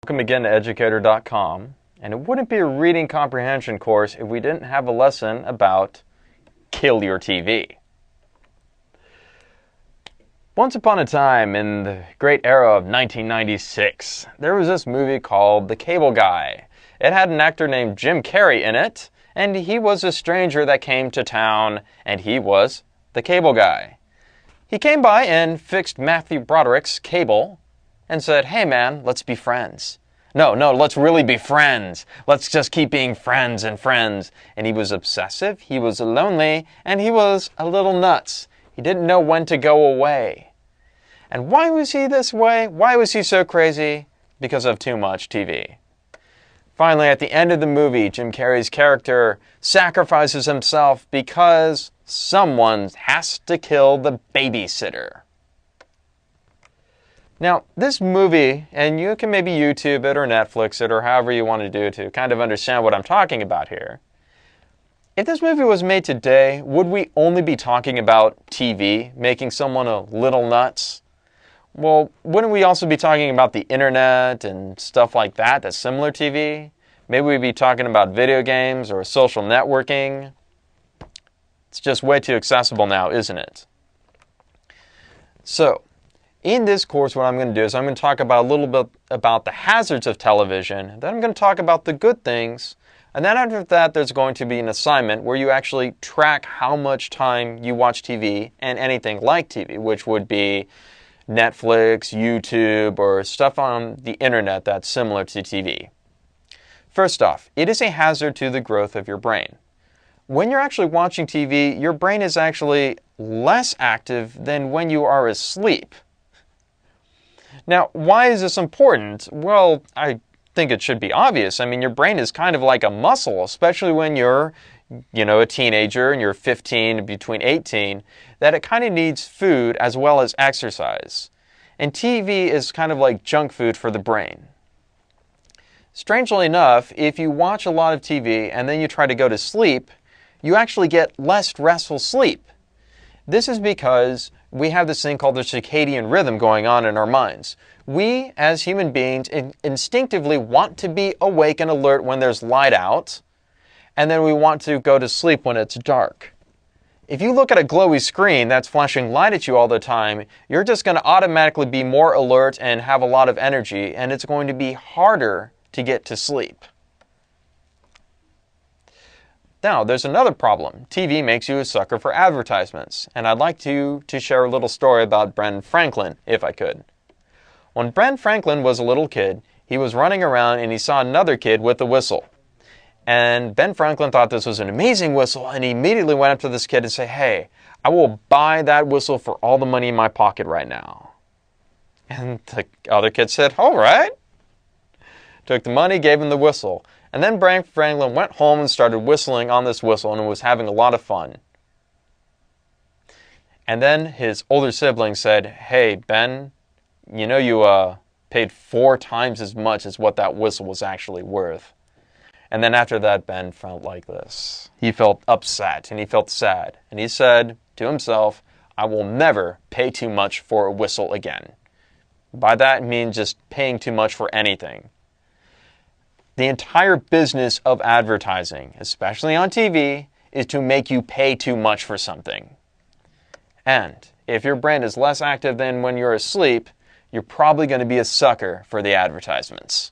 Welcome again to Educator.com, and it wouldn't be a reading comprehension course if we didn't have a lesson about kill your TV. Once upon a time in the great era of 1996, there was this movie called The Cable Guy. It had an actor named Jim Carrey in it, and he was a stranger that came to town, and he was the cable guy. He came by and fixed Matthew Broderick's cable and said, "Hey man, let's be friends." No, let's really be friends. Let's just keep being friends and friends. And he was obsessive, he was lonely, and he was a little nuts. He didn't know when to go away. And why was he this way? Why was he so crazy? Because of too much TV. Finally, at the end of the movie, Jim Carrey's character sacrifices himself because someone has to kill the babysitter. Now, this movie, and you can maybe YouTube it or Netflix it or however you want to do to kind of understand what I'm talking about here. If this movie was made today, would we only be talking about TV, making someone a little nuts? Well, wouldn't we also be talking about the internet and stuff like that that's similar to TV? Maybe we'd be talking about video games or social networking. It's just way too accessible now, isn't it? So, in this course, what I'm going to do is I'm going to talk about a little bit about the hazards of television. Then I'm going to talk about the good things. And then after that, there's going to be an assignment where you actually track how much time you watch TV and anything like TV, which would be Netflix, YouTube, or stuff on the internet that's similar to TV. First off, it is a hazard to the growth of your brain. When you're actually watching TV, your brain is actually less active than when you are asleep. Now, why is this important? Well, I think it should be obvious. I mean, your brain is kind of like a muscle, especially when you're, a teenager and you're 15, between 18, that it kind of needs food as well as exercise. And TV is kind of like junk food for the brain. Strangely enough, if you watch a lot of TV and then you try to go to sleep, you actually get less restful sleep. This is because we have this thing called the circadian rhythm going on in our minds. We, as human beings, instinctively want to be awake and alert when there's light out, and then we want to go to sleep when it's dark. If you look at a glowy screen that's flashing light at you all the time, you're just going to automatically be more alert and have a lot of energy, and it's going to be harder to get to sleep. Now, there's another problem. TV makes you a sucker for advertisements, and I'd like to share a little story about Ben Franklin, if I could. When Ben Franklin was a little kid, he was running around and he saw another kid with a whistle. And Ben Franklin thought this was an amazing whistle, and he immediately went up to this kid and said, "Hey, I will buy that whistle for all the money in my pocket right now." And the other kid said, "All right." Took the money, gave him the whistle. And then Ben Franklin went home and started whistling on this whistle and was having a lot of fun. And then his older sibling said, "Hey, Ben, you paid 4 times as much as what that whistle was actually worth." And then after that, Ben felt like this. He felt upset and he felt sad. And he said to himself, "I will never pay too much for a whistle again." By that, I mean just paying too much for anything. The entire business of advertising, especially on TV, is to make you pay too much for something. And if your brain is less active than when you're asleep, you're probably going to be a sucker for the advertisements.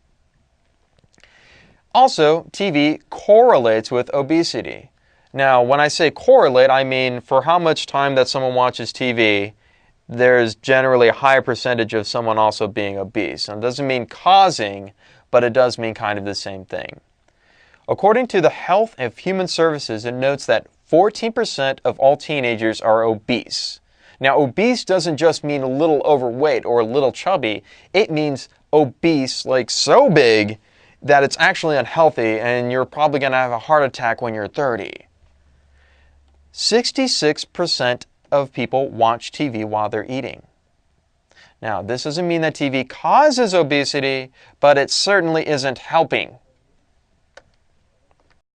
Also, TV correlates with obesity. Now, when I say correlate, I mean for how much time that someone watches TV, there's generally a higher percentage of someone also being obese. And it doesn't mean causing, but it does mean kind of the same thing. According to the Health and Human Services, it notes that 14% of all teenagers are obese. Now, obese doesn't just mean a little overweight or a little chubby. It means obese, like so big that it's actually unhealthy and you're probably going to have a heart attack when you're 30. 66% of people watch TV while they're eating. Now, this doesn't mean that TV causes obesity, but it certainly isn't helping